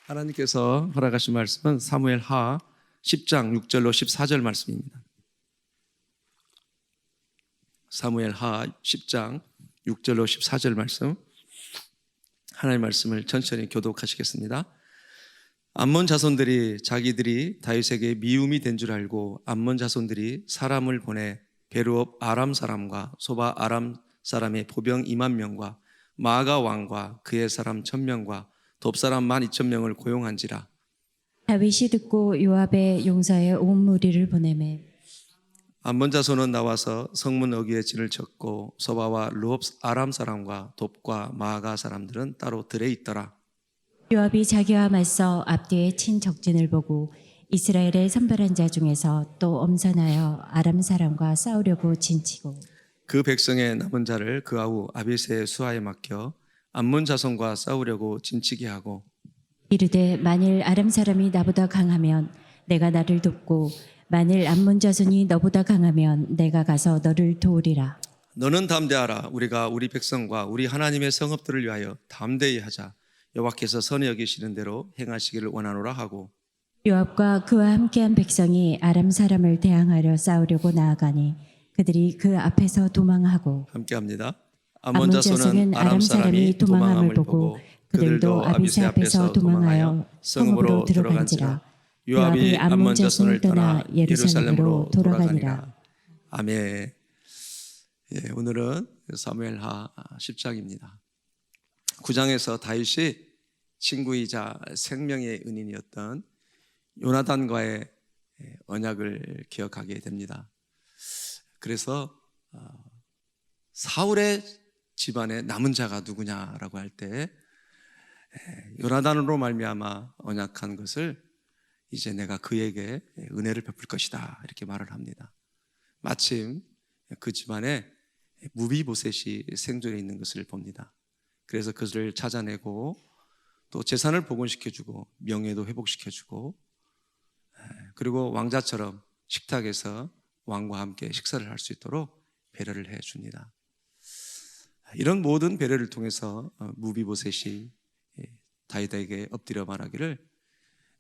하나님께서 허락하신 말씀은 사무엘 하 10장 6절로 14절 말씀입니다. 사무엘 하 10장 6절로 14절 말씀, 하나님의 말씀을 천천히 교독하시겠습니다. 암몬 자손들이 자기들이 다윗에게 미움이 된 줄 알고 암몬 자손들이 사람을 보내 베르옵 아람 사람과 소바 아람 사람의 보병 2만 명과 마아가 왕과 그의 사람 1,000명과 돕 사람 12,000명을 고용한지라. 다윗이 듣고 요압의 용사의 온 무리를 보내매 암몬 자손은 나와서 성문 어귀에 진을 쳤고 소바와 르홉 아람 사람과 돕과 마아가 사람들은 따로 들에 있더라. 요압이 자기와 맞서 앞뒤에 친 적진을 보고 이스라엘의 선발한 자 중에서 또 엄선하여 아람 사람과 싸우려고 진치고 그 백성의 남은 자를 그 아우 아비새의 수하에 맡겨 암몬 자손과 싸우려고 진치게 하고 이르되 만일 아람 사람이 나보다 강하면 내가 나를 돕고 만일 암몬 자손이 너보다 강하면 내가 가서 너를 도우리라. 너는 담대하라. 우리가 우리 백성과 우리 하나님의 성읍들을 위하여 담대히 하자. 여호와께서 선히 여기시는 대로 행하시기를 원하노라 하고 요압과 그와 함께한 백성이 아람 사람을 대항하려 싸우려고 나아가니 그들이 그 앞에서 도망하고 함께합니다. 암몬 자손은 아람 사람이 도망함을 보고 그들도 아비새 앞에서 도망하여 성읍으로 들어간지라. 요압이 암몬 자손을 떠나 예루살렘으로 돌아가니라. 아멘. 예, 오늘은 사무엘하 10장입니다. 9장에서 다윗이 친구이자 생명의 은인이었던 요나단과의 언약을 기억하게 됩니다. 그래서 사울의 집안에 남은 자가 누구냐라고 할 때 요나단으로 말미암아 언약한 것을 이제 내가 그에게 은혜를 베풀 것이다 이렇게 말을 합니다. 마침 그 집안에 무비보셋이 생존해 있는 것을 봅니다. 그래서 그들을 찾아내고 또 재산을 복원시켜주고 명예도 회복시켜주고 그리고 왕자처럼 식탁에서 왕과 함께 식사를 할 수 있도록 배려를 해줍니다. 이런 모든 배려를 통해서 무비보셋이 다윗에게 엎드려 말하기를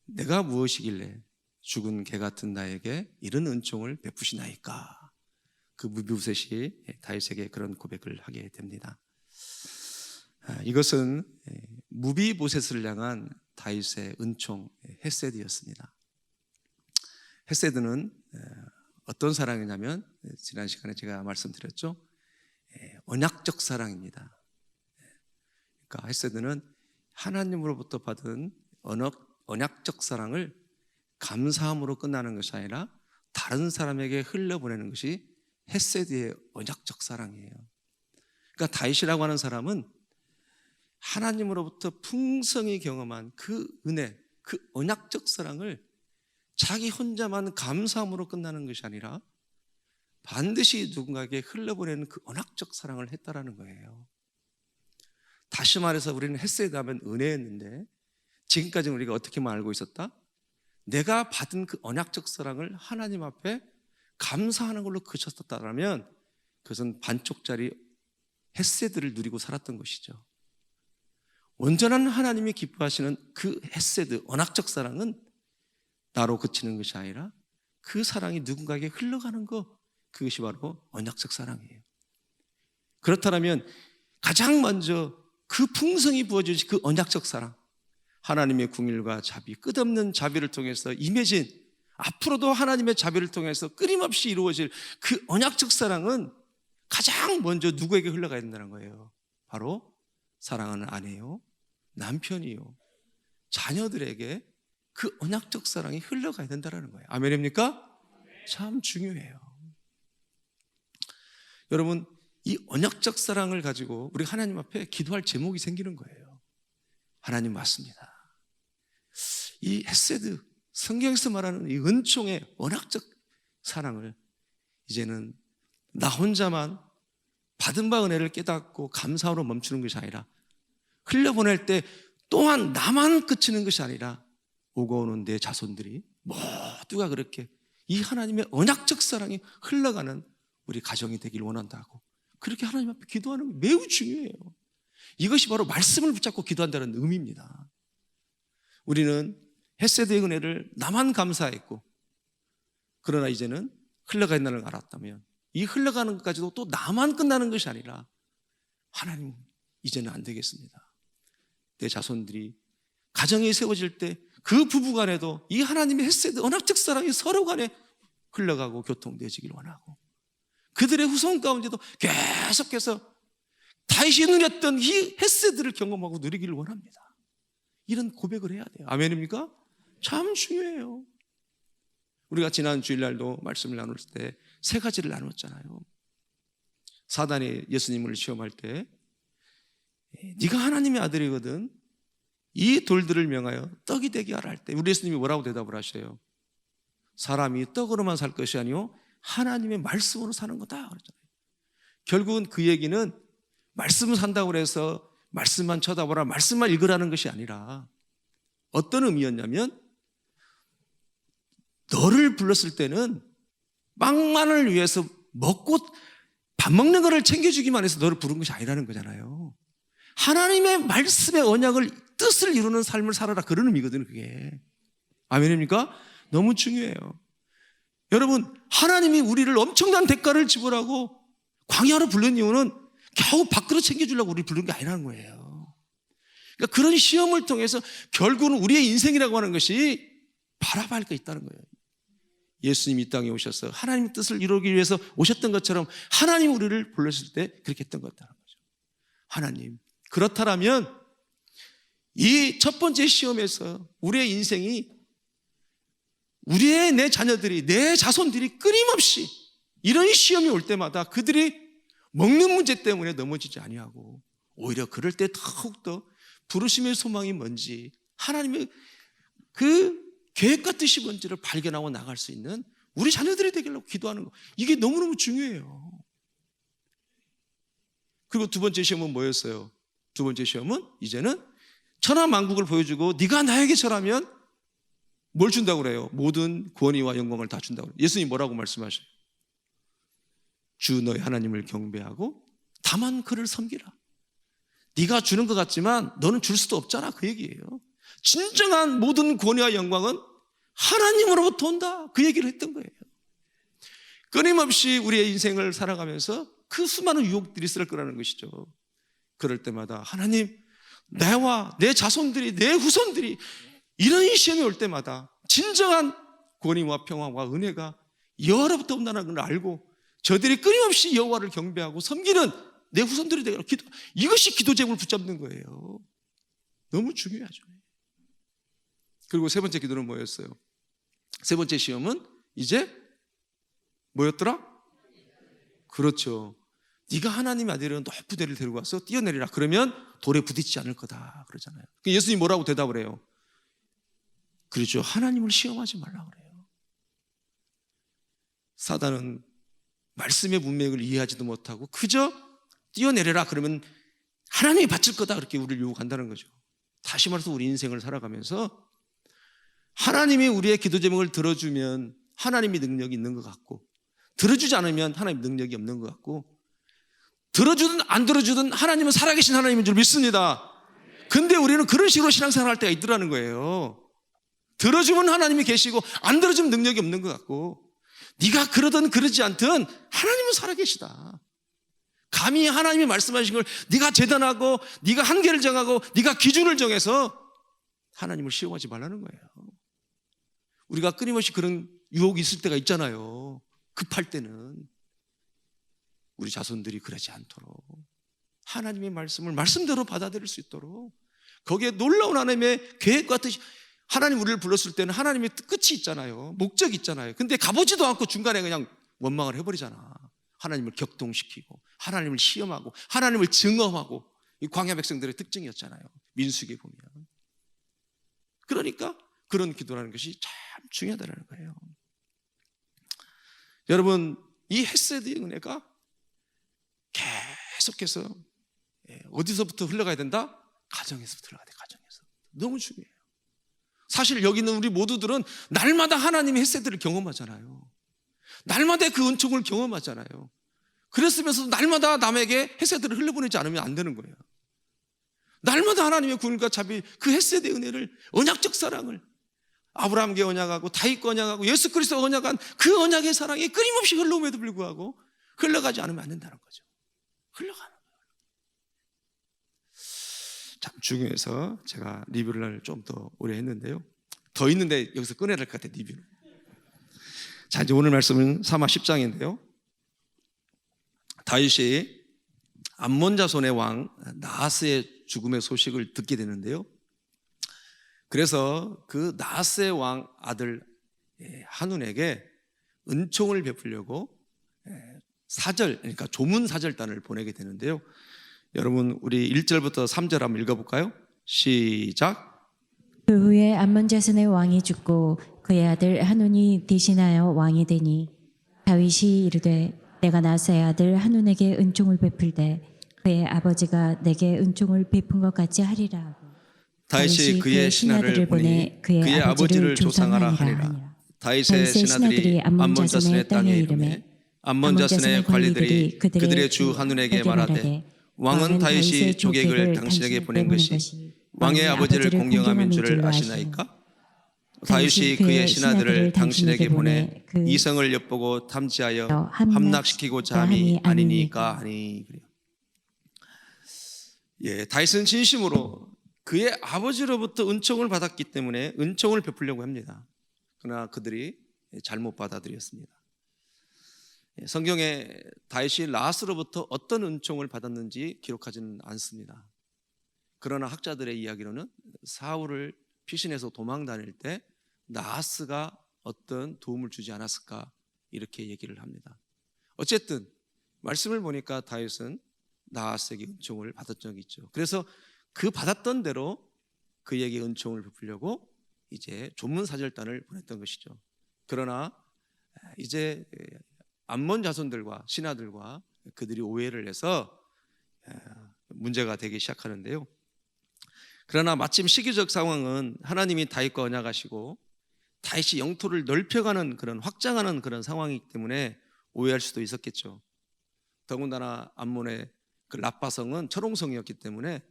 내가 무엇이길래 죽은 개 같은 나에게 이런 은총을 베푸시나이까. 그 무비보셋이 다윗에게 그런 고백을 하게 됩니다. 이것은 무비보셋을 향한 다윗의 은총 헤세드였습니다. 헤세드는 어떤 사랑이냐면 지난 시간에 제가 말씀드렸죠. 언약적 사랑입니다. 그러니까 헤세드는 하나님으로부터 받은 언약적 사랑을 감사함으로 끝나는 것이 아니라 다른 사람에게 흘려보내는 것이 헤세드의 언약적 사랑이에요. 그러니까 다윗이라고 하는 사람은 하나님으로부터 풍성히 경험한 그 은혜, 그 언약적 사랑을 자기 혼자만 감사함으로 끝나는 것이 아니라 반드시 누군가에게 흘려보내는 그 언약적 사랑을 했다라는 거예요. 다시 말해서 우리는 헤세드 하면 은혜였는데 지금까지는 우리가 어떻게만 알고 있었다? 내가 받은 그 언약적 사랑을 하나님 앞에 감사하는 걸로 그쳤었다면 그것은 반쪽짜리 헤세드를 누리고 살았던 것이죠. 온전한 하나님이 기뻐하시는 그 헤세드, 언약적 사랑은 나로 그치는 것이 아니라 그 사랑이 누군가에게 흘러가는 것, 그것이 바로 언약적 사랑이에요. 그렇다면 가장 먼저 그 풍성이 부어진 그 언약적 사랑, 하나님의 궁일과 자비, 끝없는 자비를 통해서 임해진, 앞으로도 하나님의 자비를 통해서 끊임없이 이루어질 그 언약적 사랑은 가장 먼저 누구에게 흘러가야 된다는 거예요. 바로 사랑하는 아내요, 남편이요, 자녀들에게 그 언약적 사랑이 흘러가야 된다는 거예요. 아멘입니까? 참 중요해요. 여러분, 이 언약적 사랑을 가지고 우리 하나님 앞에 기도할 제목이 생기는 거예요. 하나님 맞습니다. 이 헤세드, 성경에서 말하는 이 은총의 언약적 사랑을 이제는 나 혼자만 받은 바 은혜를 깨닫고 감사로 멈추는 것이 아니라 흘려보낼 때 또한 나만 그치는 것이 아니라 오고 오는 내 자손들이 모두가 그렇게 이 하나님의 언약적 사랑이 흘러가는 우리 가정이 되길 원한다고 그렇게 하나님 앞에 기도하는 게 매우 중요해요. 이것이 바로 말씀을 붙잡고 기도한다는 의미입니다. 우리는 헤세드의 은혜를 나만 감사했고, 그러나 이제는 흘러가는 걸 알았다면 이 흘러가는 것까지도 또 나만 끝나는 것이 아니라 하나님, 이제는 안 되겠습니다. 내 자손들이 가정이 세워질 때 그 부부간에도 이 하나님의 헤세드, 언약적 사랑이 서로 간에 흘러가고 교통되어지길 원하고, 그들의 후손 가운데도 계속해서 다윗이 누렸던 이 헤세드를 경험하고 누리기를 원합니다. 이런 고백을 해야 돼요. 아멘입니까? 참 중요해요. 우리가 지난 주일날도 말씀을 나눌 때 세 가지를 나눴잖아요. 사단이 예수님을 시험할 때 네가 하나님의 아들이거든 이 돌들을 명하여 떡이 되게 하라 할 때 우리 예수님이 뭐라고 대답을 하셔요? 사람이 떡으로만 살 것이 아니요 하나님의 말씀으로 사는 거다 그랬잖아요. 결국은 그 얘기는 말씀을 산다고 해서 말씀만 쳐다보라, 말씀만 읽으라는 것이 아니라 어떤 의미였냐면, 너를 불렀을 때는 빵만을 위해서 먹고 밥 먹는 거를 챙겨주기만 해서 너를 부른 것이 아니라는 거잖아요. 하나님의 말씀의 언약을, 뜻을 이루는 삶을 살아라, 그런 의미거든요, 그게. 아멘입니까? 너무 중요해요. 여러분, 하나님이 우리를 엄청난 대가를 지불하고 광야로 부른 이유는 겨우 밥그릇 챙겨주려고 우리를 부른 게 아니라는 거예요. 그러니까 그런 시험을 통해서 결국은 우리의 인생이라고 하는 것이 바라봐야 할 게 있다는 거예요. 예수님이 이 땅에 오셔서 하나님의 뜻을 이루기 위해서 오셨던 것처럼 하나님이 우리를 불렀을 때 그렇게 했던 것다는 거죠. 하나님, 그렇다면 이 첫 번째 시험에서 우리의 인생이, 우리의 내 자녀들이, 내 자손들이 끊임없이 이런 시험이 올 때마다 그들이 먹는 문제 때문에 넘어지지 아니하고 오히려 그럴 때 더욱더 부르심의 소망이 뭔지, 하나님의 그 계획과 뜻이 뭔지를 발견하고 나갈 수 있는 우리 자녀들이 되기로 기도하는 거, 이게 너무너무 중요해요. 그리고 두 번째 시험은 뭐였어요? 두 번째 시험은 이제는 천하만국을 보여주고 네가 나에게 절하면 뭘 준다고 그래요? 모든 권위와 영광을 다 준다고 그래요. 예수님이 뭐라고 말씀하셔요? 주 너희 하나님을 경배하고 다만 그를 섬기라. 네가 주는 것 같지만 너는 줄 수도 없잖아, 그 얘기예요. 진정한 모든 권위와 영광은 하나님으로부터 온다, 그 얘기를 했던 거예요. 끊임없이 우리의 인생을 살아가면서 그 수많은 유혹들이 있을 거라는 것이죠. 그럴 때마다 하나님, 내와 내 자손들이, 내 후손들이 이런 시험이 올 때마다 진정한 권위와 평화와 은혜가 여호와로부터 온다는 걸 알고 저들이 끊임없이 여호와를 경배하고 섬기는 내 후손들이 되기로 기도, 이것이 기도 제목을 붙잡는 거예요. 너무 중요하죠. 그리고 세 번째 기도는 뭐였어요? 세 번째 시험은 이제 뭐였더라? 그렇죠. 네가 하나님의 아들이라는 높은 데를 데리고 와서 뛰어내리라. 그러면 돌에 부딪히지 않을 거다 그러잖아요. 예수님이 뭐라고 대답을 해요? 그렇죠. 하나님을 시험하지 말라 그래요. 사단은 말씀의 문맥을 이해하지도 못하고 그저 뛰어내려라 그러면 하나님이 바칠 거다, 그렇게 우리를 유혹한다는 거죠. 다시 말해서 우리 인생을 살아가면서 하나님이 우리의 기도 제목을 들어주면 하나님이 능력이 있는 것 같고, 들어주지 않으면 하나님 능력이 없는 것 같고, 들어주든 안 들어주든 하나님은 살아계신 하나님인 줄 믿습니다. 근데 우리는 그런 식으로 신앙생활 할 때가 있더라는 거예요. 들어주면 하나님이 계시고 안 들어주면 능력이 없는 것 같고, 네가 그러든 그러지 않든 하나님은 살아계시다. 감히 하나님이 말씀하신 걸 네가 재단하고 네가 한계를 정하고 네가 기준을 정해서 하나님을 시험하지 말라는 거예요. 우리가 끊임없이 그런 유혹이 있을 때가 있잖아요. 급할 때는. 우리 자손들이 그러지 않도록 하나님의 말씀을 말씀대로 받아들일 수 있도록, 거기에 놀라운 하나님의 계획과 뜻이, 하나님 우리를 불렀을 때는 하나님의 끝이 있잖아요. 목적이 있잖아요. 근데 가보지도 않고 중간에 그냥 원망을 해버리잖아. 하나님을 격동시키고 하나님을 시험하고 하나님을 증언하고, 이 광야 백성들의 특징이었잖아요. 민수기에 보면. 그러니까 그런 기도라는 것이 참 중요하다는 거예요. 여러분, 이 헤세드의 은혜가 계속해서 어디서부터 흘러가야 된다? 가정에서부터 흘러가야 돼. 가정에서. 너무 중요해요. 사실 여기 있는 우리 모두들은 날마다 하나님의 헤세드를 경험하잖아요. 날마다 그 은총을 경험하잖아요. 그랬으면서도 날마다 남에게 헤세드를 흘려보내지 않으면 안 되는 거예요. 날마다 하나님의 구원과 자비, 그 헤세드의 은혜를, 언약적 사랑을, 아브라함께 언약하고 다윗과 언약하고 예수 그리스도 언약한 그 언약의 사랑이 끊임없이 흘러옴에도 불구하고 흘러가지 않으면 안 된다는 거죠. 흘러가는 거예요. 참 중요해서 제가 리뷰를 좀 더 오래 했는데요. 더 있는데 여기서 꺼내야 될 것 같아요, 리뷰는. 자, 이제 오늘 말씀은 사마 10장인데요. 다윗이 암몬 자손의 왕 나하스의 죽음의 소식을 듣게 되는데요. 그래서 그 나하스의 왕 아들 한운에게 은총을 베풀려고 사절, 그러니까 조문 사절단을 보내게 되는데요. 여러분 우리 1절부터 3절 한번 읽어볼까요? 시작. 그 후에 암몬 자손의 왕이 죽고 그의 아들 한운이 대신하여 왕이 되니 다윗이 이르되 내가 나사의 아들 한운에게 은총을 베풀되 그의 아버지가 내게 은총을 베푼 것 같이 하리라 하고 다윗이 그의 신하들을 보내 그의 아버지를 조상하라 하니라. 다윗의 신하들이 암몬 자손의 땅에 이르매 암몬 자손의 관리들이 그들의 주 한운에게 말하되 왕은 다윗이 조객을 당신에게 보낸 것이 왕의 아버지를 공경함인 줄을 아시나이까? 다윗이 그의 신하들을 당신에게 보내 이성을 엿보고 탐지하여 함락시키고자 함이 아니니까 하니. 예, 다윗은 진심으로 그의 아버지로부터 은총을 받았기 때문에 은총을 베풀려고 합니다. 그러나 그들이 잘못 받아들였습니다. 성경에 다윗이 나하스로부터 어떤 은총을 받았는지 기록하지는 않습니다. 그러나 학자들의 이야기로는 사울을 피신해서 도망 다닐 때 나하스가 어떤 도움을 주지 않았을까 이렇게 얘기를 합니다. 어쨌든 말씀을 보니까 다윗은 나하스에게 은총을 받았던 적이 있죠. 그래서 그 받았던 대로 그에게 은총을 베풀려고 이제 조문사절단을 보냈던 것이죠. 그러나 이제 암몬 자손들과 신하들과 그들이 오해를 해서 문제가 되기 시작하는데요. 그러나 마침 시기적 상황은 하나님이 다윗과 언약하시고 다윗이 영토를 넓혀가는 그런 확장하는 그런 상황이기 때문에 오해할 수도 있었겠죠. 더군다나 암몬의 그 라빠성은 철옹성이었기 때문에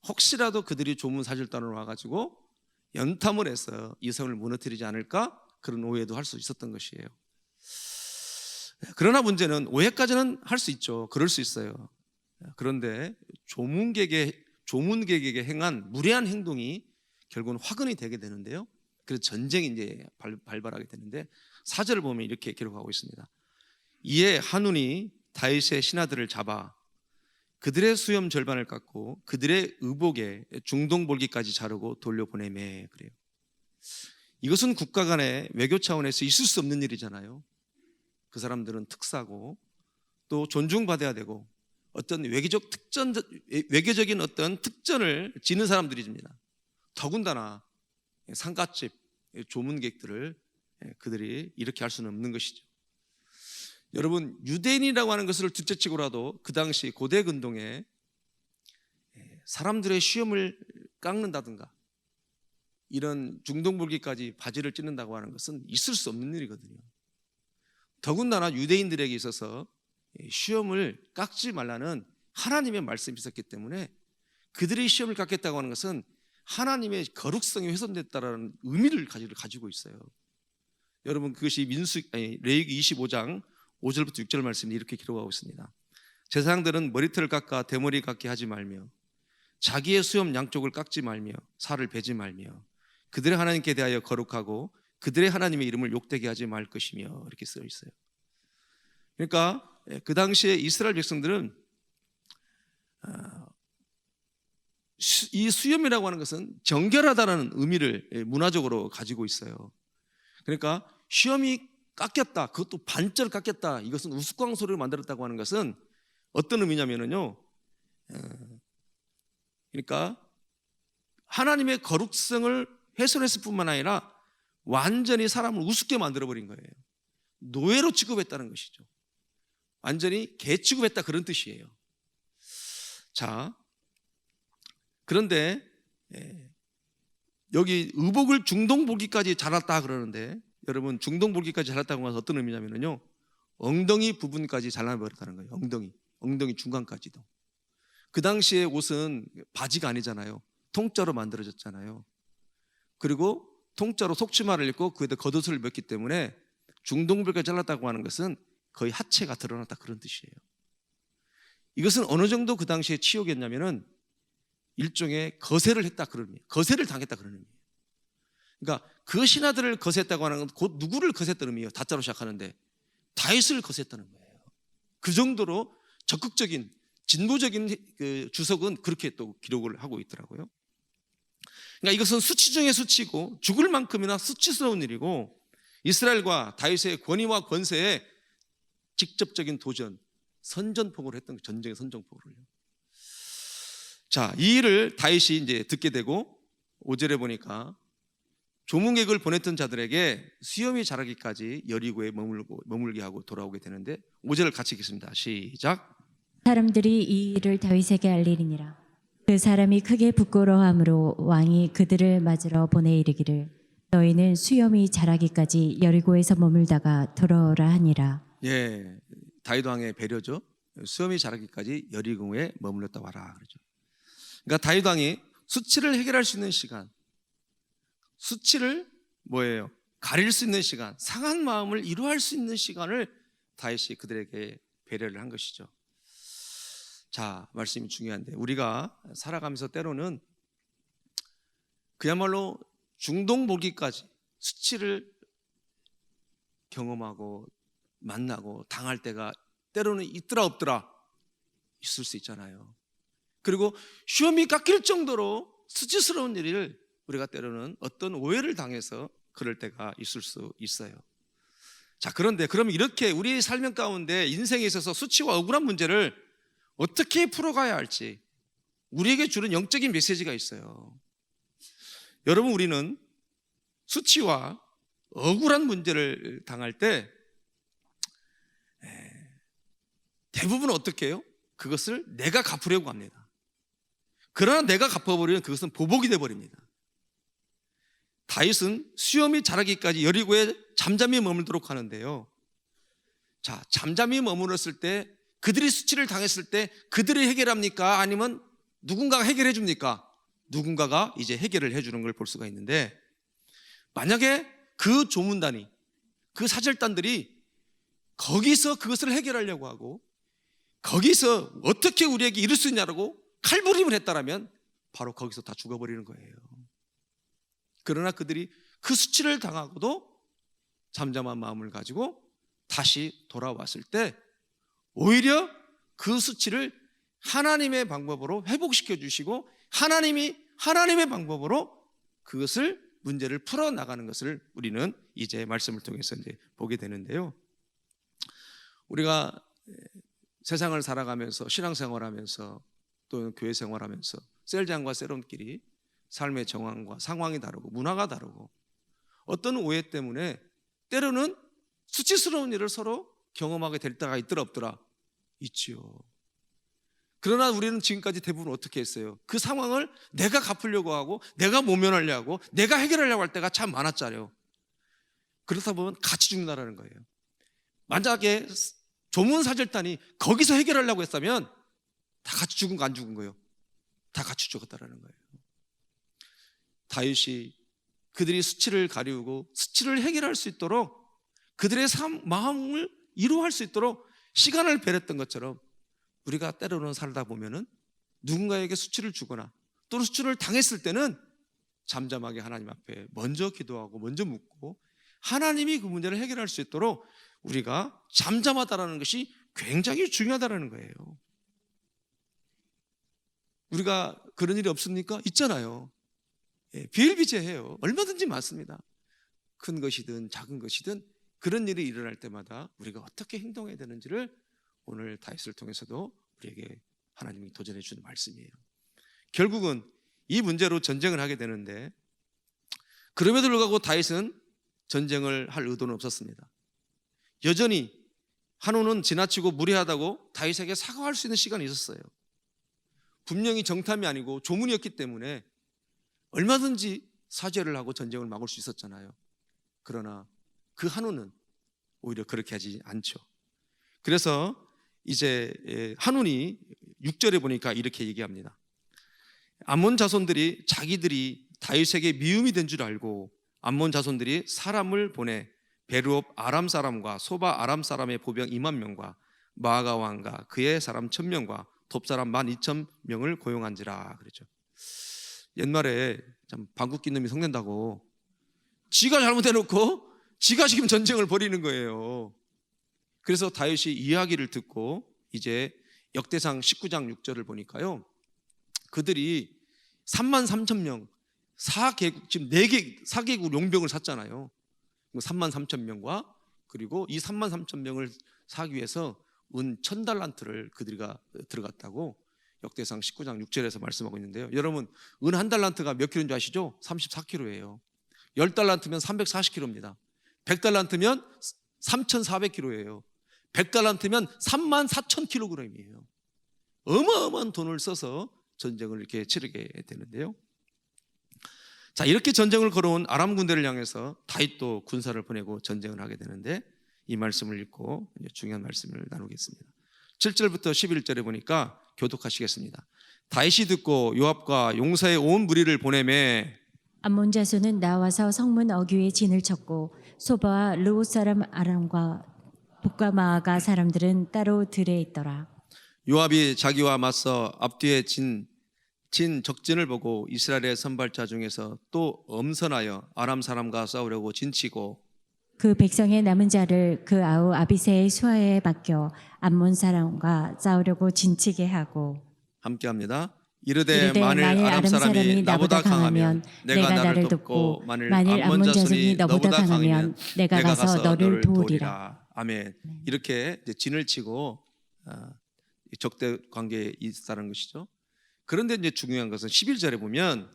혹시라도 그들이 조문사절단으로 와가지고 연탐을 해서 이 성을 무너뜨리지 않을까 그런 오해도 할 수 있었던 것이에요. 그러나 문제는 오해까지는 할 수 있죠. 그럴 수 있어요. 그런데 조문객에게 행한 무례한 행동이 결국은 화근이 되게 되는데요. 그래서 전쟁이 이제 발발하게 되는데 4절을 보면 이렇게 기록하고 있습니다. 이에 한운이 다윗의 신하들을 잡아 그들의 수염 절반을 깎고 그들의 의복에 중동볼기까지 자르고 돌려보내매. 그래요. 이것은 국가 간의 외교 차원에서 있을 수 없는 일이잖아요. 그 사람들은 특사고 또 존중받아야 되고 어떤 외교적인 어떤 특전을 지는 사람들입니다. 더군다나 상갓집 조문객들을 그들이 이렇게 할 수는 없는 것이죠. 여러분 유대인이라고 하는 것을 둘째치고라도 그 당시 고대 근동에 사람들의 시험을 깎는다든가 이런 중동볼기까지 바지를 찢는다고 하는 것은 있을 수 없는 일이거든요. 더군다나 유대인들에게 있어서 시험을 깎지 말라는 하나님의 말씀이 있었기 때문에 그들의 시험을 깎겠다고 하는 것은 하나님의 거룩성이 훼손됐다는 의미를 가지고 있어요. 여러분 그것이 레위기 25장 5절부터 6절 말씀이 이렇게 기록하고 있습니다. 제사장들은 머리털을 깎아 대머리 깎게 하지 말며 자기의 수염 양쪽을 깎지 말며 살을 베지 말며 그들의 하나님께 대하여 거룩하고 그들의 하나님의 이름을 욕되게 하지 말 것이며 이렇게 쓰여 있어요. 그러니까 그 당시에 이스라엘 백성들은 이 수염이라고 하는 것은 정결하다는 의미를 문화적으로 가지고 있어요. 그러니까 시험이 깎였다, 그것도 반절 깎였다, 이것은 우스꽝소리를 만들었다고 하는 것은 어떤 의미냐면요, 그러니까 하나님의 거룩성을 훼손했을 뿐만 아니라 완전히 사람을 우습게 만들어버린 거예요. 노예로 취급했다는 것이죠. 완전히 개 취급했다 그런 뜻이에요. 자, 그런데 여기 의복을 중동볼기까지 잘랐다 그러는데 여러분 중동볼기까지 잘랐다고 하면 어떤 의미냐면요, 엉덩이 부분까지 잘라버렸다는 거예요. 엉덩이 중간까지도. 그 당시에 옷은 바지가 아니잖아요. 통짜로 만들어졌잖아요. 그리고 통짜로 속치마를 입고 그에다 겉옷을 입었기 때문에 중동부를 잘랐다고 하는 것은 거의 하체가 드러났다 그런 뜻이에요. 이것은 어느 정도 그 당시에 치욕이었냐면은 일종의 거세를 했다 그런 의미예요. 거세를 당했다 그런 의미예요. 그러니까 그 신하들을 거세했다고 하는 건 곧 누구를 거세했다는 의미예요. 다자로 시작하는데 다윗을 거세했다는 거예요. 그 정도로 적극적인 진보적인 그 주석은 그렇게 또 기록을 하고 있더라고요. 그러니까 이것은 수치 중에 수치고 죽을 만큼이나 수치스러운 일이고 이스라엘과 다윗의 권위와 권세에 직접적인 도전, 선전포고를 했던 전쟁의 선전포고를요. 자, 이 일을 다윗이 이제 듣게 되고 5절에 보니까 조문객을 보냈던 자들에게 수염이 자라기까지 여리고에 머물게 하고 돌아오게 되는데 5절을 같이 읽겠습니다. 시작. 사람들이 이 일을 다윗에게 알리니라. 그 사람이 크게 부끄러워함으로 왕이 그들을 맞으러 보내 이르기를 너희는 수염이 자라기까지 여리고에서 머물다가 돌아오라 하니라. 예, 다윗 왕의 배려죠. 수염이 자라기까지 여리고에 머물렀다 와라 그러죠. 그러니까 다윗 왕이 수치를 해결할 수 있는 시간, 수치를 뭐예요? 가릴 수 있는 시간, 상한 마음을 이루할 수 있는 시간을 다윗이 그들에게 배려를 한 것이죠. 자, 말씀이 중요한데 우리가 살아가면서 때로는 그야말로 중동보기까지 수치를 경험하고 만나고 당할 때가 때로는 있더라 없더라 있을 수 있잖아요. 그리고 시험이 깎일 정도로 수치스러운 일을 우리가 때로는 어떤 오해를 당해서 그럴 때가 있을 수 있어요. 자, 그런데 그럼 이렇게 우리의 삶 가운데 인생에 있어서 수치와 억울한 문제를 어떻게 풀어가야 할지 우리에게 주는 영적인 메시지가 있어요. 여러분, 우리는 수치와 억울한 문제를 당할 때 대부분 어떻게 해요? 그것을 내가 갚으려고 합니다. 그러나 내가 갚아버리면 그것은 보복이 돼버립니다. 다윗은 수염이 자라기까지 여리고에 잠잠히 머물도록 하는데요. 자, 잠잠히 머물렀을 때 그들이 수치를 당했을 때 그들이 해결합니까? 아니면 누군가가 해결해 줍니까? 누군가가 이제 해결을 해주는 걸 볼 수가 있는데 만약에 그 조문단이 그 사절단들이 거기서 그것을 해결하려고 하고 거기서 어떻게 우리에게 이룰 수 있냐라고 칼부림을 했다라면 바로 거기서 다 죽어버리는 거예요. 그러나 그들이 그 수치를 당하고도 잠잠한 마음을 가지고 다시 돌아왔을 때 오히려 그 수치를 하나님의 방법으로 회복시켜 주시고 하나님의 방법으로 그것을 문제를 풀어나가는 것을 우리는 이제 말씀을 통해서 이제 보게 되는데요. 우리가 세상을 살아가면서 신앙생활하면서 또는 교회 생활하면서 셀장과 세롬끼리 삶의 정황과 상황이 다르고 문화가 다르고 어떤 오해 때문에 때로는 수치스러운 일을 서로 경험하게 될 때가 있더라 없더라 있지요. 그러나 우리는 지금까지 대부분 어떻게 했어요? 그 상황을 내가 갚으려고 하고 내가 모면하려고 하고 내가 해결하려고 할 때가 참 많았잖아요. 그렇다 보면 같이 죽는다는 거예요. 만약에 조문사절단이 거기서 해결하려고 했다면 다 같이 죽은 거 안 죽은 거예요? 다 같이 죽었다는 거예요. 다윗이 그들이 수치를 가리우고 수치를 해결할 수 있도록 그들의 마음을 이루할 수 있도록 시간을 배렸던 것처럼 우리가 때로는 살다 보면은 누군가에게 수치를 주거나 또는 수치를 당했을 때는 잠잠하게 하나님 앞에 먼저 기도하고 먼저 묻고 하나님이 그 문제를 해결할 수 있도록 우리가 잠잠하다라는 것이 굉장히 중요하다는 거예요. 우리가 그런 일이 없습니까? 있잖아요. 비일비재해요. 얼마든지 많습니다. 큰 것이든 작은 것이든 그런 일이 일어날 때마다 우리가 어떻게 행동해야 되는지를 오늘 다윗을 통해서도 우리에게 하나님이 도전해 주는 말씀이에요. 결국은 이 문제로 전쟁을 하게 되는데 그럼에도 불구하고 다윗은 전쟁을 할 의도는 없었습니다. 여전히 한온은 지나치고 무례하다고 다윗에게 사과할 수 있는 시간이 있었어요. 분명히 정탐이 아니고 조문이었기 때문에 얼마든지 사죄를 하고 전쟁을 막을 수 있었잖아요. 그러나 그 한온은 오히려 그렇게 하지 않죠. 그래서 이제 한온이 6절에 보니까 이렇게 얘기합니다. 암몬 자손들이 자기들이 다윗에게 미움이 된 줄 알고 암몬 자손들이 사람을 보내 베르옵 아람 사람과 소바 아람 사람의 보병 2만 명과 마아가 왕과 그의 사람 1,000명과 톱 사람 12,000명을 고용한지라 그랬죠. 옛말에 참 방귀 놈이 성낸다고 지가 잘못해놓고 지가 지금 전쟁을 벌이는 거예요. 그래서 다윗이 이야기를 듣고 이제 역대상 19장 6절을 보니까요, 그들이 33,000명 4개국, 지금 4개국 용병을 샀잖아요. 33,000명과 그리고 이 33,000명을 사기 위해서 은 1,000달란트를 그들이가 들어갔다고 역대상 19장 6절에서 말씀하고 있는데요. 여러분, 은 1달란트가 몇 킬로인 줄 아시죠? 34kg예요. 10달란트면 340kg입니다. 100달란트면 3,400kg예요. 100달란트면 34,000kg이에요. 어마어마한 돈을 써서 전쟁을 이렇게 치르게 되는데요. 자, 이렇게 전쟁을 걸어온 아람 군대를 향해서 다윗도 군사를 보내고 전쟁을 하게 되는데, 이 말씀을 읽고 이제 중요한 말씀을 나누겠습니다. 7절부터 11절에 보니까 교독하시겠습니다. 다윗이 듣고 요압과 용사의 온 무리를 보내매 암몬 자손은 나와서 성문 어귀에 진을 쳤고 소바와 르우 사람 아람과 북과 마아가 사람들은 따로 들에 있더라. 요압이 자기와 맞서 앞뒤에 진 적진을 보고 이스라엘의 선발자 중에서 또 엄선하여 아람 사람과 싸우려고 진치고 그 백성의 남은 자를 그 아우 아비새의 수하에 맡겨 암몬 사람과 싸우려고 진치게 하고 함께합니다. 이르되 만일 아람 사람이 나보다 강하면 내가 나를 돕고 만일 암몬 자손이 너보다 강하면 내가 가서 너를 도우리라. 아멘. 이렇게 이제 진을 치고 적대 관계에 있다는 것이죠. 그런데 이제 중요한 것은 11절에 보면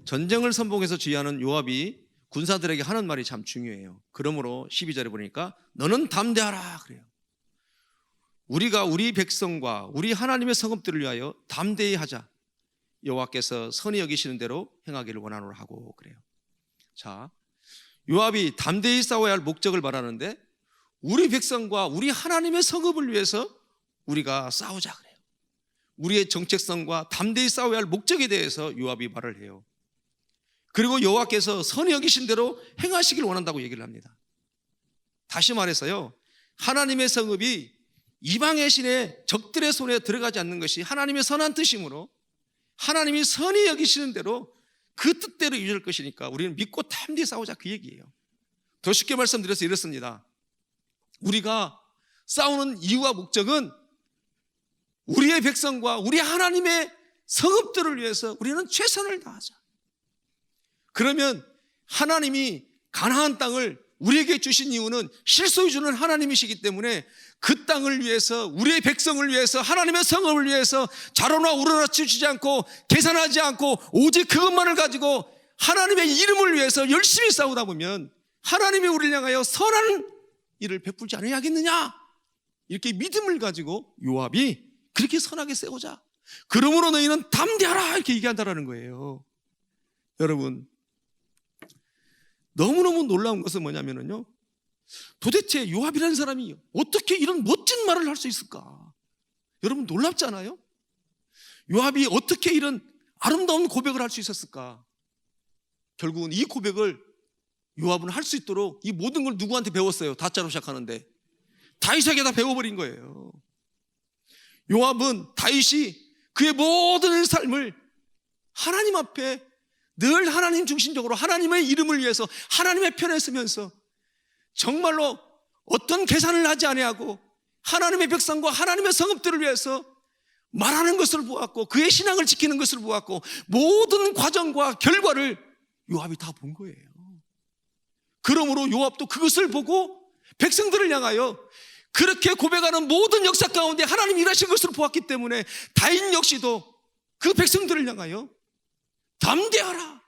전쟁을 선봉해서 지휘하는 요압이 군사들에게 하는 말이 참 중요해요. 그러므로 12절에 보니까 너는 담대하라 그래요. 우리가 우리 백성과 우리 하나님의 성읍들을 위하여 담대히 하자. 여호와께서 선히 여기시는 대로 행하기를 원하노라 하고 그래요. 자, 요압이 담대히 싸워야 할 목적을 말하는데 우리 백성과 우리 하나님의 성읍을 위해서 우리가 싸우자 그래요. 우리의 정체성과 담대히 싸워야 할 목적에 대해서 요압이 말을 해요. 그리고 여호와께서 선히 여기신 대로 행하시길 원한다고 얘기를 합니다. 다시 말해서요, 하나님의 성읍이 이방의 신의 적들의 손에 들어가지 않는 것이 하나님의 선한 뜻이므로 하나님이 선히 여기시는 대로 그 뜻대로 이루어질 것이니까 우리는 믿고 담대히 싸우자 그 얘기예요. 더 쉽게 말씀드려서 이렇습니다. 우리가 싸우는 이유와 목적은 우리의 백성과 우리 하나님의 성읍들을 위해서 우리는 최선을 다하자. 그러면 하나님이 가나안 땅을 우리에게 주신 이유는 실소유 주는 하나님이시기 때문에 그 땅을 위해서 우리의 백성을 위해서 하나님의 성읍을 위해서 자로나 우러나 치우치지 않고 계산하지 않고 오직 그것만을 가지고 하나님의 이름을 위해서 열심히 싸우다 보면 하나님이 우리를 향하여 선한 일을 베풀지 않으야겠느냐, 이렇게 믿음을 가지고 요압이 그렇게 선하게 싸우자. 그러므로 너희는 담대하라 이렇게 얘기한다라는 거예요. 여러분, 너무너무 놀라운 것은 뭐냐면요, 도대체 요압이라는 사람이 어떻게 이런 멋진 말을 할 수 있을까? 여러분 놀랍지 않아요? 요압이 어떻게 이런 아름다운 고백을 할 수 있었을까? 결국은 이 고백을 요압은 할 수 있도록 이 모든 걸 누구한테 배웠어요? 다짜로 시작하는데 다윗에게 다 배워버린 거예요. 요압은 다윗이 그의 모든 삶을 하나님 앞에 늘 하나님 중심적으로 하나님의 이름을 위해서 하나님의 편에 서면서 정말로 어떤 계산을 하지 아니하고 하나님의 백성과 하나님의 성읍들을 위해서 말하는 것을 보았고 그의 신앙을 지키는 것을 보았고 모든 과정과 결과를 요압이 다 본 거예요. 그러므로 요압도 그것을 보고 백성들을 향하여 그렇게 고백하는 모든 역사 가운데 하나님 일하신 것을 보았기 때문에 다윗 역시도 그 백성들을 향하여 담대하라,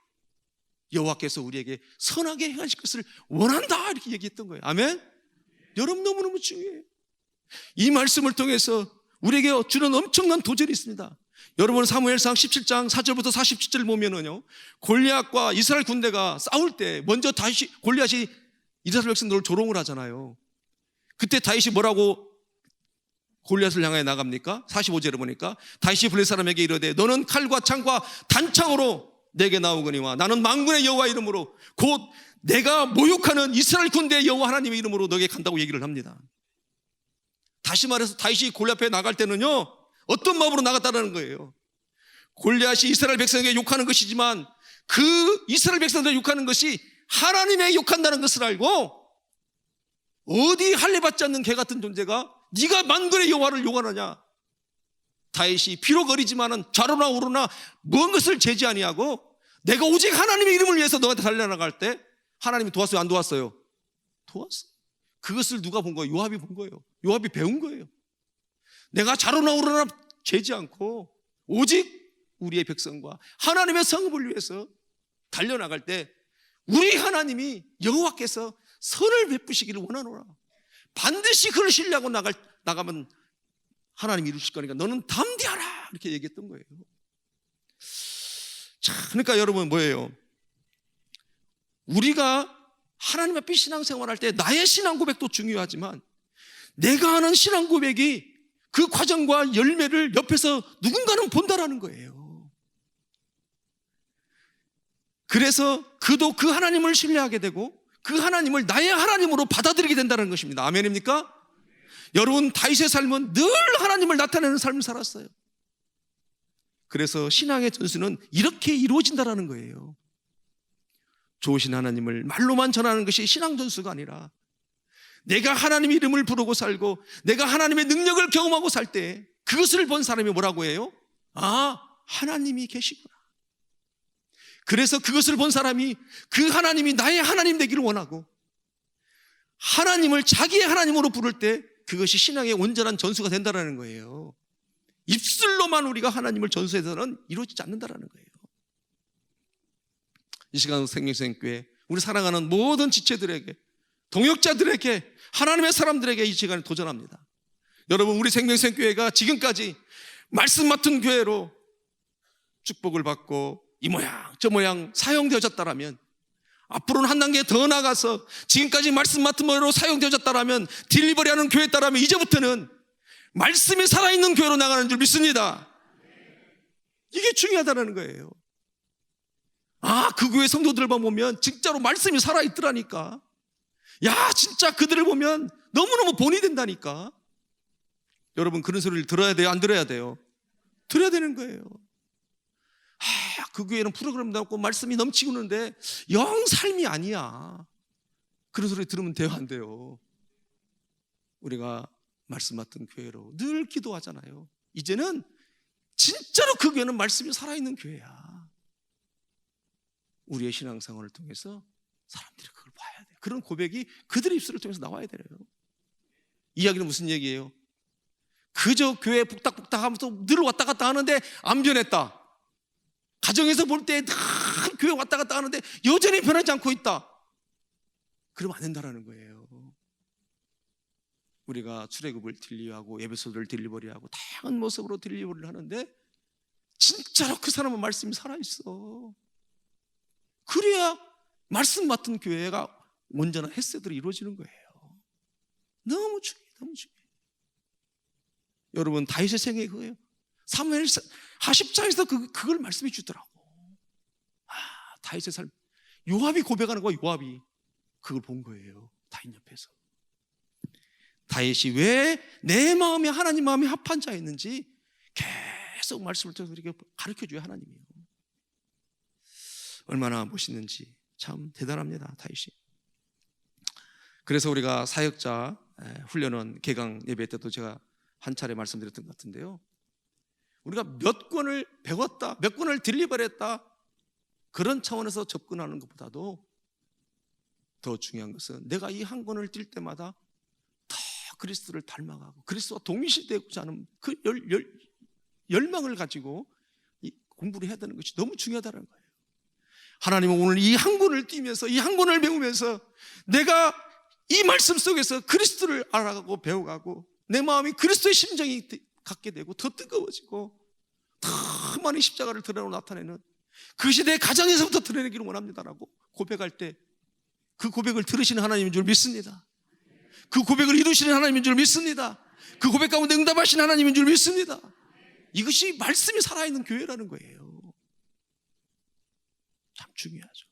여호와께서 우리에게 선하게 행하실 것을 원한다 이렇게 얘기했던 거예요. 아멘. 여러분 너무너무 중요해요. 이 말씀을 통해서 우리에게 주는 엄청난 도전이 있습니다. 여러분 사무엘상 17장 4절부터 47절 보면은요, 골리앗과 이스라엘 군대가 싸울 때 먼저 골리앗이 이스라엘 백성들을 조롱을 하잖아요. 그때 다윗이 뭐라고 골리앗을 향하여 나갑니까? 45절에 보니까 다윗이 블레셋 사람에게 이르되 너는 칼과 창과 단창으로 내게 나오거니와 나는 만군의 여호와 이름으로 곧 내가 모욕하는 이스라엘 군대의 여호와 하나님의 이름으로 너에게 간다고 얘기를 합니다. 다시 말해서 다윗이 골리앗 앞에 나갈 때는요, 어떤 마음으로 나갔다는 거예요? 골리앗이 이스라엘 백성에게 욕하는 것이지만 그 이스라엘 백성들 욕하는 것이 하나님의 욕한다는 것을 알고, 어디 할례받지 않는 개 같은 존재가 네가 만군의 여호와를 욕하느냐? 다윗이 비록 어리지만은 좌로나 우로나 뭔 것을 제지 아니하고 내가 오직 하나님의 이름을 위해서 너한테 달려나갈 때 하나님이 도왔어요, 안 도왔어요? 도왔어. 그것을 누가 본 거예요? 요압이 본 거예요. 요압이 배운 거예요. 내가 좌로나 우로나 재지 않고 오직 우리의 백성과 하나님의 성읍을 위해서 달려나갈 때 우리 하나님이 여호와께서 선을 베푸시기를 원하노라. 반드시 그를 신뢰하고 나가면 하나님이 이루실 거니까 너는 담대하라, 이렇게 얘기했던 거예요. 자, 그러니까 여러분 뭐예요? 우리가 하나님 앞에 신앙생활할 때 나의 신앙 고백도 중요하지만 내가 하는 신앙 고백이 그 과정과 열매를 옆에서 누군가는 본다라는 거예요. 그래서 그도 그 하나님을 신뢰하게 되고 그 하나님을 나의 하나님으로 받아들이게 된다는 것입니다. 아멘입니까? 여러분, 다윗의 삶은 늘 하나님을 나타내는 삶을 살았어요. 그래서 신앙의 전수는 이렇게 이루어진다는 거예요. 좋으신 하나님을 말로만 전하는 것이 신앙 전수가 아니라 내가 하나님의 이름을 부르고 살고 내가 하나님의 능력을 경험하고 살 때 그것을 본 사람이 뭐라고 해요? 아, 하나님이 계시구나. 그래서 그것을 본 사람이 그 하나님이 나의 하나님 되기를 원하고 하나님을 자기의 하나님으로 부를 때 그것이 신앙의 온전한 전수가 된다는 거예요. 입술로만 우리가 하나님을 전수해서는 이루어지지 않는다는 거예요. 이 시간 생명생교회 우리 사랑하는 모든 지체들에게, 동역자들에게, 하나님의 사람들에게 이 시간에 도전합니다. 여러분, 우리 생명생교회가 지금까지 말씀 맡은 교회로 축복을 받고 이 모양 저 모양 사용되어졌다라면, 앞으로는 한 단계 더 나가서 지금까지 말씀 맡은 교회로 사용되어졌다라면, 딜리버리하는 교회였다라면 이제부터는 말씀이 살아있는 교회로 나가는 줄 믿습니다. 이게 중요하다는 거예요. 아, 그 교회 성도들을 보면 진짜로 말씀이 살아있더라니까. 야, 진짜 그들을 보면 너무너무 본이 된다니까. 여러분, 그런 소리를 들어야 돼요? 안 들어야 돼요? 들어야 되는 거예요. 아, 그 교회는 프로그램도 없고 말씀이 넘치고 있는데 영 삶이 아니야. 그런 소리 들으면 돼요, 안 돼요? 우리가 말씀 맡은 교회로 늘 기도하잖아요. 이제는 진짜로 그 교회는 말씀이 살아있는 교회야. 우리의 신앙생활을 통해서 사람들이 그걸 봐야 돼요. 그런 고백이 그들의 입술을 통해서 나와야 돼요. 이야기는 무슨 얘기예요? 그저 교회 북닥북닥 하면서 늘 왔다 갔다 하는데 안 변했다. 가정에서 볼 때 늘 교회 왔다 갔다 하는데 여전히 변하지 않고 있다. 그러면 안 된다는 거예요. 우리가 출애굽을 딜리하고 에베소를 딜리버리하고 다양한 모습으로 딜리버리를 하는데 진짜로 그 사람은 말씀이 살아있어. 그래야 말씀 맡은 교회가 온전한 햇새들이 이루어지는 거예요. 너무 중요해요. 너무 중요해요. 여러분, 다윗의 생애가 그거예요. 사무엘 하십장에서 그걸 말씀해 주더라고. 아, 다윗의 삶. 요압이 고백하는 거야. 요압이 그걸 본 거예요. 다윗 옆에서. 다윗이 왜 내 마음에 하나님 마음에 합한 자였는지 계속 말씀을 통해서 이렇게 가르쳐줘야 하나님이에요. 얼마나 멋있는지 참 대단합니다, 다윗이. 그래서 우리가 사역자 훈련원 개강 예배 때도 제가 한 차례 말씀드렸던 것 같은데요, 우리가 몇 권을 배웠다, 몇 권을 딜리버렸다, 그런 차원에서 접근하는 것보다도 더 중요한 것은 내가 이 한 권을 뛸 때마다 더 그리스도를 닮아가고 그리스도와 동일시되고자 하는 그 열망을 가지고 공부를 해야 되는 것이 너무 중요하다는 거예요. 하나님은 오늘 이 한 권을 띄면서 이 한 권을 배우면서 내가 이 말씀 속에서 그리스도를 알아가고 배워가고 내 마음이 그리스도의 심정이 갖게 되고 더 뜨거워지고 더 많은 십자가를 드러내고 나타내는 그 시대의 가정에서부터 드러내기를 원합니다라고 고백할 때 그 고백을 들으시는 하나님인 줄 믿습니다. 그 고백을 이루시는 하나님인 줄 믿습니다. 그 고백 가운데 응답하신 하나님인 줄 믿습니다. 이것이 말씀이 살아있는 교회라는 거예요. 참 중요하죠.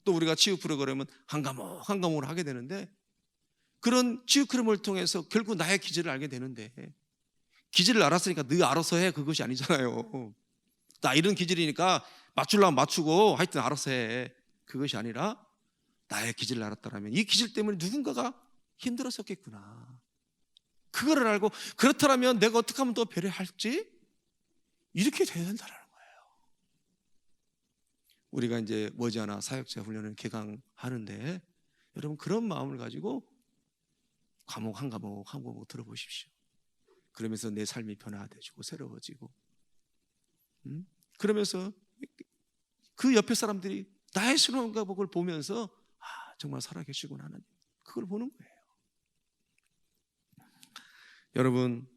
또 우리가 치유 프로그램은 한 과목 한 과목을 하게 되는데, 그런 치유 프로그램을 통해서 결국 나의 기질을 알게 되는데, 기질을 알았으니까 너 알아서 해, 그것이 아니잖아요. 나 이런 기질이니까 맞추려면 맞추고 하여튼 알아서 해, 그것이 아니라 나의 기질을 알았다면 이 기질 때문에 누군가가 힘들었었겠구나, 그거를 알고 그렇다면 내가 어떻게 하면 더 배려할지, 이렇게 돼야 된다는 거예요. 우리가 이제 머지않아 사역자 훈련을 개강하는데, 여러분 그런 마음을 가지고 과목 한 과목 한 과목 들어보십시오. 그러면서 내 삶이 변화되고 새로워지고, 그러면서 그 옆에 사람들이 나의 신앙 과목을 보면서 정말 살아계시구나 하나님, 그걸 보는 거예요. 여러분,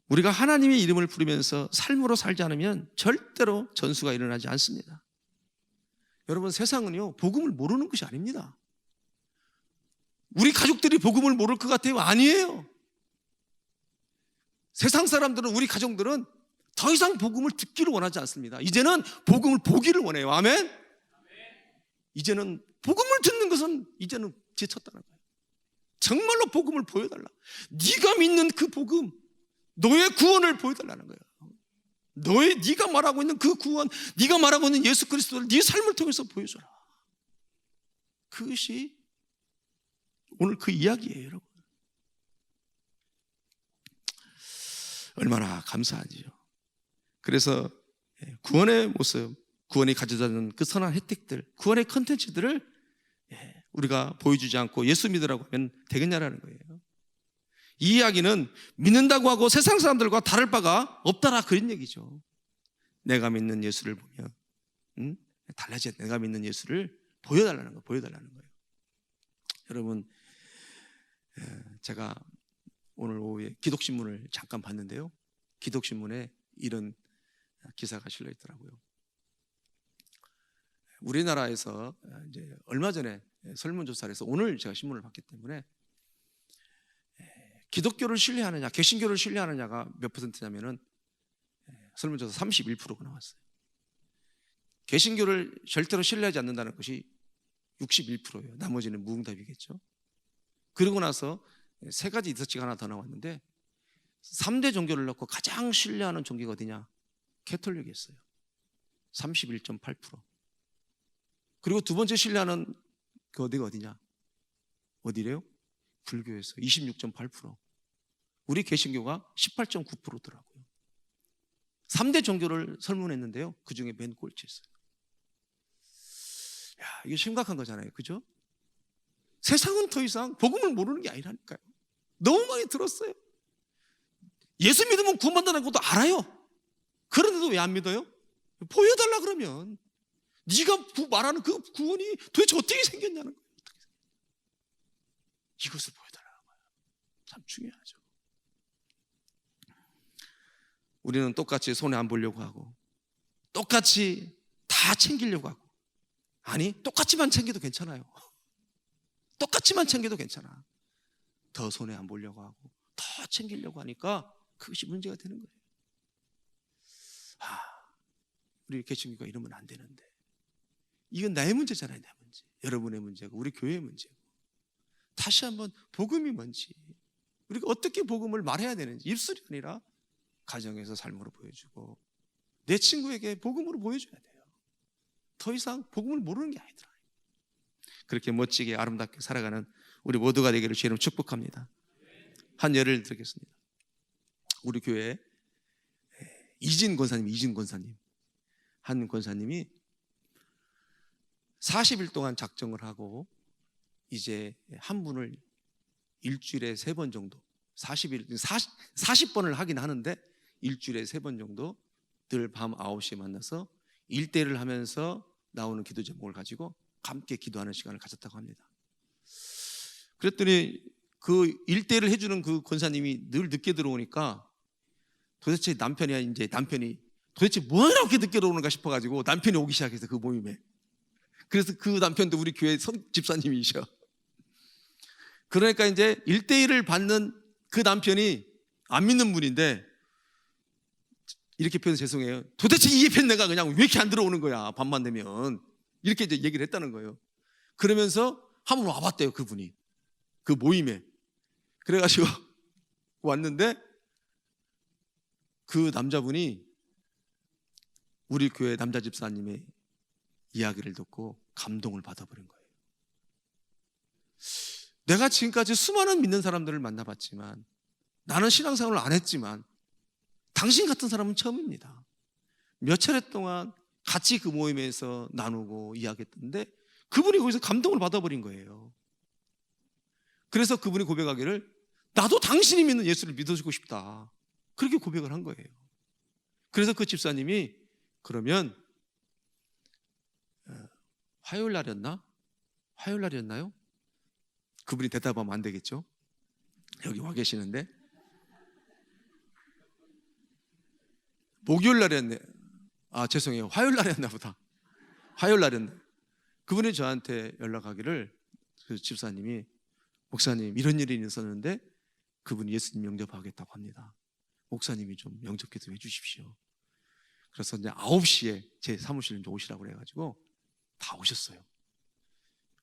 우리가 하나님의 이름을 부르면서 삶으로 살지 않으면 절대로 전수가 일어나지 않습니다. 여러분, 세상은요 복음을 모르는 것이 아닙니다. 우리 가족들이 복음을 모를 것 같아요? 아니에요. 세상 사람들은, 우리 가정들은 더 이상 복음을 듣기를 원하지 않습니다. 이제는 복음을 보기를 원해요. 아멘? 이제는 복음을 듣는 것은 이제는 지쳤다는 거예요. 정말로 복음을 보여달라. 네가 믿는 그 복음, 너의 구원을 보여달라는 거예요. 네가 말하고 있는 그 구원, 네가 말하고 있는 예수 그리스도를 네 삶을 통해서 보여줘라. 그것이 오늘 그 이야기예요, 여러분. 얼마나 감사하지요. 그래서 구원의 모습, 구원이 가져다주는 그 선한 혜택들, 구원의 컨텐츠들을 우리가 보여주지 않고 예수 믿으라고 하면 되겠냐라는 거예요. 이 이야기는 믿는다고 하고 세상 사람들과 다를 바가 없다라, 그런 얘기죠. 내가 믿는 예수를 보면 달라진 내가 믿는 예수를 보여달라는 거예요. 보여달라는 거예요. 여러분, 제가 오늘 오후에 기독신문을 잠깐 봤는데요, 기독신문에 이런 기사가 실려 있더라고요. 우리나라에서 이제 얼마 전에 설문조사를 해서 오늘 제가 신문을 봤기 때문에, 기독교를 신뢰하느냐 개신교를 신뢰하느냐가 몇 퍼센트냐면은 설문조사 31%가 나왔어요. 개신교를 절대로 신뢰하지 않는다는 것이 61%예요. 나머지는 무응답이겠죠. 그러고 나서 세 가지 리서치가 하나 더 나왔는데, 3대 종교를 넣고 가장 신뢰하는 종교가 어디냐? 캐톨릭이었어요. 31.8%. 그리고 두 번째 신뢰하는 그 어디가 어디냐? 어디래요? 불교에서 26.8%. 우리 개신교가 18.9%더라고요. 3대 종교를 설문했는데요, 그 중에 맨 꼴찌였어요. 이게 심각한 거잖아요, 그죠? 세상은 더 이상 복음을 모르는 게 아니라니까요. 너무 많이 들었어요. 예수 믿으면 구원받는다는 것도 알아요. 그런데도 왜 안 믿어요? 보여달라 그러면. 네가 말하는 그 구원이 도대체 어떻게 생겼냐는 거예요. 이것을 보여달라는 거예요. 참 중요하죠. 우리는 똑같이 손해 안 보려고 하고, 똑같이 다 챙기려고 하고, 아니 똑같이만 챙겨도 괜찮아요. 똑같이만 챙겨도 괜찮아. 더 손해 안 보려고 하고 더 챙기려고 하니까 그것이 문제가 되는 거예요. 우리 개신교가 이러면 안 되는데, 이건 나의 문제잖아요. 내 문제, 여러분의 문제고 우리 교회의 문제고. 다시 한번 복음이 뭔지, 우리가 어떻게 복음을 말해야 되는지, 입술이 아니라 가정에서 삶으로 보여주고 내 친구에게 복음으로 보여줘야 돼요. 더 이상 복음을 모르는 게 아니더라. 그렇게 멋지게 아름답게 살아가는 우리 모두가 되기를 주님 축복합니다. 한 예를 들겠습니다. 우리 교회에 이진 권사님, 한 권사님이 40일 동안 작정을 하고 이제 한 분을 일주일에 3번 정도, 40번을 하긴 하는데 일주일에 3번 정도 늘 밤 9시에 만나서 1대1을 하면서 나오는 기도 제목을 가지고 함께 기도하는 시간을 가졌다고 합니다. 그랬더니 그 1대1을 해주는 그 권사님이 늘 늦게 들어오니까 도대체 남편이 도대체 뭐하러 이렇게 늦게 들어오는가 싶어가지고 남편이 오기 시작해서 그 모임에. 그래서 그 남편도 우리 교회 집사님이셔. 그러니까 이제 1대1을 받는 그 남편이 안 믿는 분인데 이렇게 표현 죄송해요. 도대체 이 예배는 내가 그냥 왜 이렇게 안 들어오는 거야? 밤만 되면. 이렇게 이제 얘기를 했다는 거예요. 그러면서 한번 와봤대요, 그분이. 그 모임에. 그래가지고 왔는데 그 남자분이 우리 교회 남자 집사님의 이야기를 듣고 감동을 받아버린 거예요. 내가 지금까지 수많은 믿는 사람들을 만나봤지만, 나는 신앙생활을 안 했지만 당신 같은 사람은 처음입니다. 몇 차례 동안 같이 그 모임에서 나누고 이야기했는데 그분이 거기서 감동을 받아버린 거예요. 그래서 그분이 고백하기를 나도 당신이 믿는 예수를 믿어주고 싶다, 그렇게 고백을 한 거예요. 그래서 그 집사님이 그러면 화요일 날이었나요? 그분이 대답하면 안 되겠죠? 여기 와 계시는데 목요일 날이었네. 죄송해요. 화요일 날이었나 보다. 화요일 날이었네. 그분이 저한테 연락하기를, 그 집사님이 목사님 이런 일이 있었는데 그분이 예수님 영접하겠다고 합니다. 목사님이 좀 영접해 좀 해주십시오. 그래서 이제 9시에 제 사무실에 오시라고 그래가지고 다 오셨어요.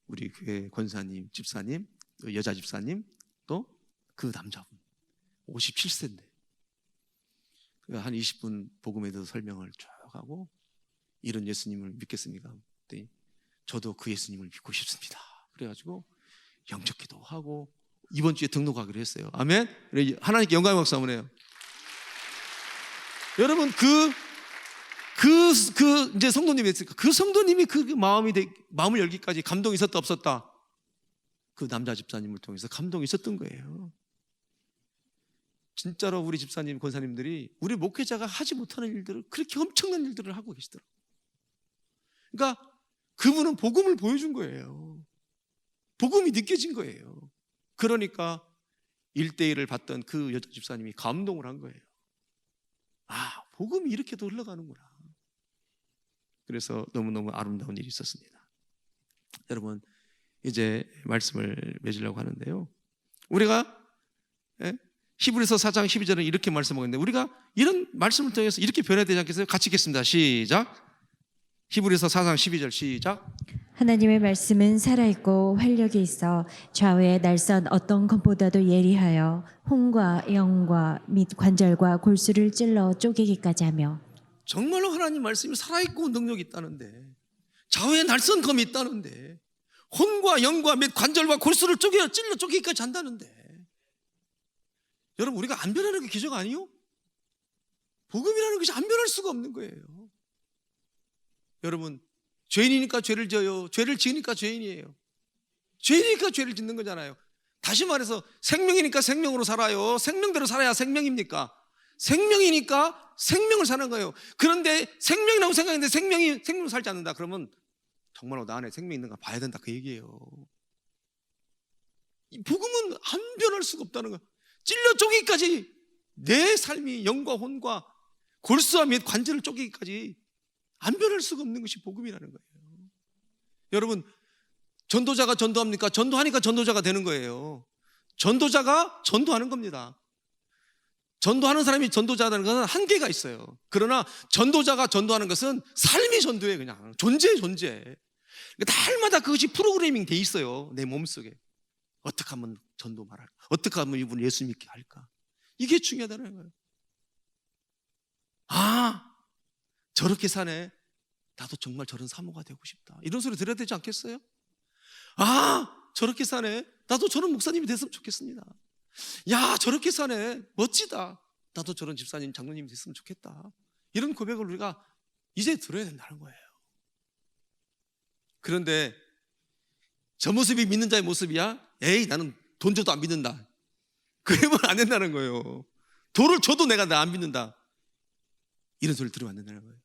우리 교회 권사님, 집사님, 또 여자 집사님, 또 그 남자분 57세인데 한 20분 복음에 대해서 설명을 쭉 하고, 이런 예수님을 믿겠습니까? 그랬더니 저도 그 예수님을 믿고 싶습니다. 그래가지고 영접기도 하고 이번 주에 등록하기로 했어요. 아멘. 하나님께 영광의 박수 한번 해요. 여러분 이제 성도님이 있으니까 그 성도님이 그 마음을 열기까지 감동이 있었다 없었다? 그 남자 집사님을 통해서 감동이 있었던 거예요. 진짜로 우리 집사님, 권사님들이 우리 목회자가 하지 못하는 일들을, 그렇게 엄청난 일들을 하고 계시더라고요. 그러니까 그분은 복음을 보여준 거예요. 복음이 느껴진 거예요. 그러니까 1대1을 받던 그 여자 집사님이 감동을 한 거예요. 복음이 이렇게도 흘러가는구나. 그래서 너무너무 아름다운 일이 있었습니다. 여러분, 이제 말씀을 맺으려고 하는데요, 우리가 히브리서 4장 12절은 이렇게 말씀하고 있는데, 우리가 이런 말씀을 통해서 이렇게 변해야 되지 않겠어요? 같이 읽겠습니다. 시작. 히브리서 4장 12절 시작. 하나님의 말씀은 살아있고 활력이 있어 좌우의 날선 어떤 검보다도 예리하여 혼과 영과 및 관절과 골수를 찔러 쪼개기까지 하며. 정말로 하나님 말씀이 살아있고 능력이 있다는데, 좌우에 날선 검이 있다는데, 혼과 영과 및 관절과 골수를 찔러 쪼개기까지 한다는데, 여러분, 우리가 안 변하는 게 기적 아니요? 복음이라는 것이 안 변할 수가 없는 거예요. 여러분, 죄인이니까 죄를 지어요. 죄를 지으니까 죄인이에요. 죄인이니까 죄를 짓는 거잖아요. 다시 말해서 생명이니까 생명으로 살아요. 생명대로 살아야 생명입니까? 생명이니까 생명을 사는 거예요. 그런데 생명이라고 생각했는데 생명을 살지 않는다. 그러면 정말로 나 안에 생명이 있는가 봐야 된다, 그 얘기예요. 이 복음은 안 변할 수가 없다는 거예요. 찔러 쪼개기까지, 내 삶이 영과 혼과 골수와 및 관절을 쪼개기까지 안 변할 수가 없는 것이 복음이라는 거예요. 여러분, 전도자가 전도합니까? 전도하니까 전도자가 되는 거예요. 전도자가 전도하는 겁니다. 전도하는 사람이 전도자라는 것은 한계가 있어요. 그러나 전도자가 전도하는 것은 삶이 전도예요. 그냥 존재예요, 존재. 그러니까 날마다 그것이 프로그래밍 돼 있어요, 내 몸속에. 어떻게 하면 전도 말할까? 어떻게 하면 이분을 예수 믿게 할까? 이게 중요하다는 거예요. 저렇게 사네. 나도 정말 저런 사모가 되고 싶다. 이런 소리 들어야 되지 않겠어요? 저렇게 사네. 나도 저런 목사님이 됐으면 좋겠습니다. 야, 저렇게 사네. 멋지다. 나도 저런 집사님, 장로님이 됐으면 좋겠다. 이런 고백을 우리가 이제 들어야 된다는 거예요. 그런데 저 모습이 믿는 자의 모습이야? 에이, 나는 돈 줘도 안 믿는다. 그러면 안 된다는 거예요. 돈을 줘도 내가 안 믿는다. 이런 소리를 들으면 안 된다는 거예요.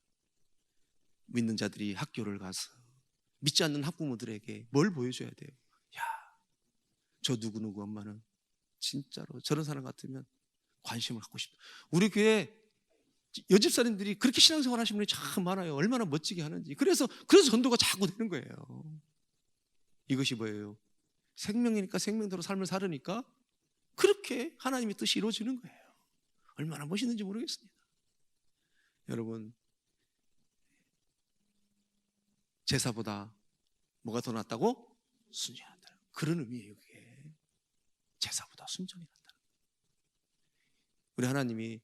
믿는 자들이 학교를 가서 믿지 않는 학부모들에게 뭘 보여줘야 돼요? 야, 저 누구누구 엄마는 진짜로 저런 사람 같으면 관심을 갖고 싶다. 우리 교회 여집사님들이 그렇게 신앙생활 하시는 분이 참 많아요. 얼마나 멋지게 하는지. 그래서 전도가 자꾸 되는 거예요. 이것이 뭐예요? 생명이니까 생명대로 삶을 살으니까 그렇게 하나님의 뜻이 이루어지는 거예요. 얼마나 멋있는지 모르겠습니다. 여러분, 제사보다 뭐가 더 낫다고? 순종한다. 그런 의미예요. 그게 제사보다 순종이 낫다. 우리 하나님이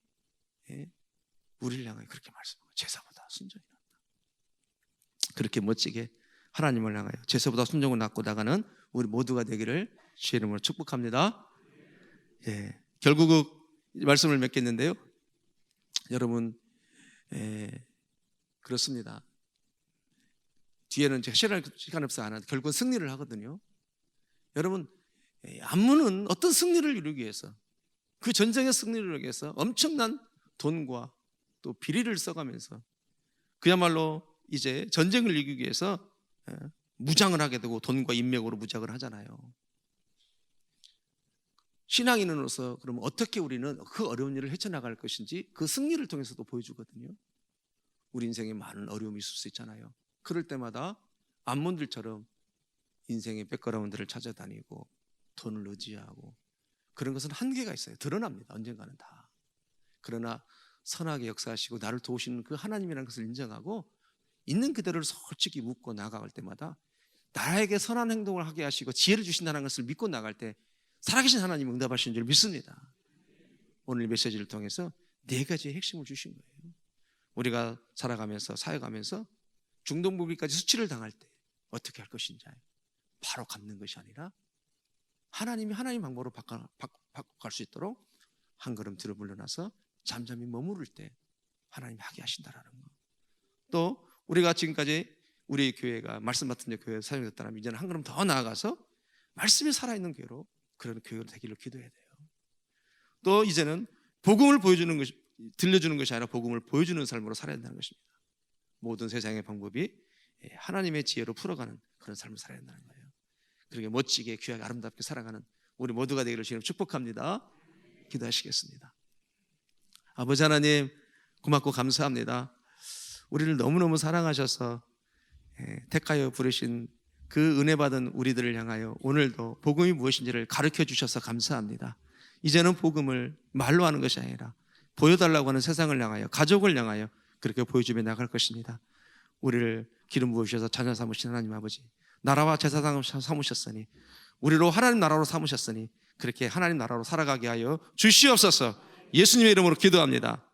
우리를 향하여 그렇게 말씀하고 제사보다 순종이 낫다. 그렇게 멋지게 하나님을 향하여 제사보다 순종을 낳고 나가는 우리 모두가 되기를 주의 이름으로 축복합니다. 결국 말씀을 맺겠는데요. 여러분, 그렇습니다. 뒤에는 제가 시간 없어 안 하는데 결국은 승리를 하거든요. 여러분, 암몬은 어떤 승리를 이루기 위해서, 그 전쟁의 승리를 이루기 위해서 엄청난 돈과 또 비리를 써가면서 그야말로 이제 전쟁을 이기기 위해서 무장을 하게 되고 돈과 인맥으로 무장을 하잖아요. 신앙인으로서 그러면 어떻게 우리는 그 어려운 일을 헤쳐나갈 것인지 그 승리를 통해서도 보여주거든요. 우리 인생에 많은 어려움이 있을 수 있잖아요. 그럴 때마다 암몬들처럼 인생의 백그라운드를 찾아다니고 돈을 의지하고 그런 것은 한계가 있어요. 드러납니다. 언젠가는 다. 그러나 선하게 역사하시고 나를 도우시는 그 하나님이라는 것을 인정하고 있는 그대로를 솔직히 묻고 나아갈 때마다 나에게 선한 행동을 하게 하시고 지혜를 주신다는 것을 믿고 나갈 때 살아계신 하나님이 응답하시는 줄 믿습니다. 오늘 메시지를 통해서 네 가지의 핵심을 주신 거예요. 우리가 살아가면서 사역하면서 중동부기까지 수치를 당할 때 어떻게 할 것인지 바로 갚는 것이 아니라 하나님이 하나님 방법으로 바꿔갈 수 있도록 한 걸음 뒤로 물러나서 잠잠히 머무를 때 하나님이 하게 하신다라는 거. 또 우리가 지금까지 우리 교회가 말씀 같은 교회에 사용됐다면 이제는 한 걸음 더 나아가서 말씀이 살아있는 교회로 그런 교회로 되기를 기도해야 돼요. 또 이제는 복음을 보여주는 것이, 들려주는 것이 아니라 복음을 보여주는 삶으로 살아야 된다는 것입니다. 모든 세상의 방법이 하나님의 지혜로 풀어가는 그런 삶을 살아야 된다는 거예요. 그렇게 멋지게 귀하게 아름답게 살아가는 우리 모두가 되기를 주님 축복합니다. 기도하시겠습니다. 아버지 하나님, 고맙고 감사합니다. 우리를 너무너무 사랑하셔서 택하여 부르신 그 은혜 받은 우리들을 향하여 오늘도 복음이 무엇인지를 가르쳐 주셔서 감사합니다. 이제는 복음을 말로 하는 것이 아니라 보여달라고 하는 세상을 향하여, 가족을 향하여 그렇게 보여주며 나갈 것입니다. 우리를 기름 부으셔서 자녀 삼으신 하나님 아버지, 나라와 제사 삼으셨으니, 우리로 하나님 나라로 삼으셨으니 그렇게 하나님 나라로 살아가게 하여 주시옵소서. 예수님의 이름으로 기도합니다.